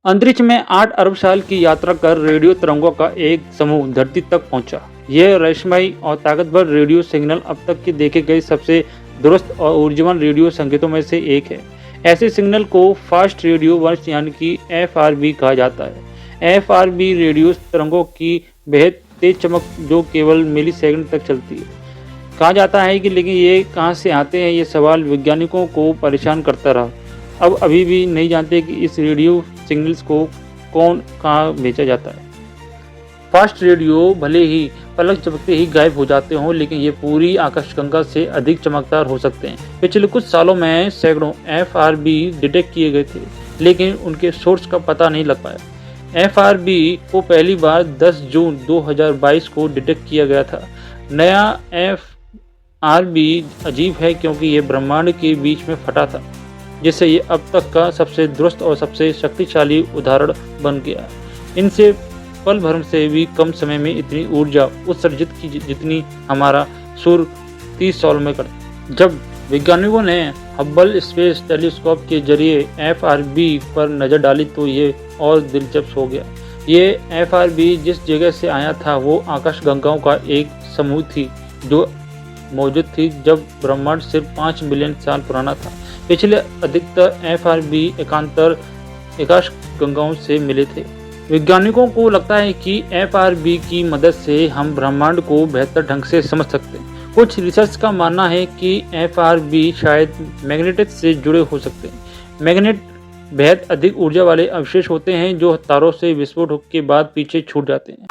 अंतरिक्ष में 8 अरब साल की यात्रा कर रेडियो तरंगों का एक समूह धरती तक पहुंचा। यह रहस्यमयी और ताकतवर रेडियो सिग्नल अब तक के देखे गए सबसे दुरुस्त और ऊर्जावान रेडियो संकेतों में से एक है। ऐसे सिग्नल को फास्ट रेडियो वर्ष यानी कि FRB कहा जाता है। FRB रेडियो तरंगों की बेहद तेज चमक जो केवल मिलीसेकंड तक चलती है। कहा जाता है कि लेकिन ये कहाँ से आते हैं, ये सवाल वैज्ञानिकों को परेशान करता रहा। अब अभी भी नहीं जानते कि इस रेडियो सिग्नल्स को कौन कहाँ भेजा जाता है। फास्ट रेडियो भले ही पलक झपकते ही गायब हो जाते हों, लेकिन ये पूरी आकाशगंगा से अधिक चमकदार हो सकते हैं। पिछले कुछ सालों में सैकड़ों FRB डिटेक्ट किए गए थे, लेकिन उनके सोर्स का पता नहीं लग पाया। FRB को पहली बार 10 जून 2022 को डिटेक्ट किया गया था। नया FRB अजीब है क्योंकि ये ब्रह्मांड के बीच में फटा था, जिससे ये अब तक का सबसे दुरुस्त और सबसे शक्तिशाली उदाहरण बन गया। इनसे पल भर से भी कम समय में इतनी ऊर्जा उत्सर्जित की जितनी हमारा सूर्य 30 साल में करता। जब वैज्ञानिकों ने हब्बल स्पेस टेलीस्कोप के जरिए FRB पर नज़र डाली तो ये और दिलचस्प हो गया। ये FRB जिस जगह से आया था वो आकाशगंगाओं का एक समूह थी जो मौजूद थी जब ब्रह्मांड सिर्फ 5 मिलियन साल पुराना था। पिछले अधिकतर FRB एकांतर आकाशगंगाओं से मिले थे। वैज्ञानिकों को लगता है कि FRB की मदद से हम ब्रह्मांड को बेहतर ढंग से समझ सकते हैं। कुछ रिसर्च का मानना है कि FRB शायद मैग्नेट से जुड़े हो सकते हैं। मैग्नेट बेहद अधिक ऊर्जा वाले अवशेष होते हैं जो तारों से विस्फोट के बाद पीछे छूट जाते हैं।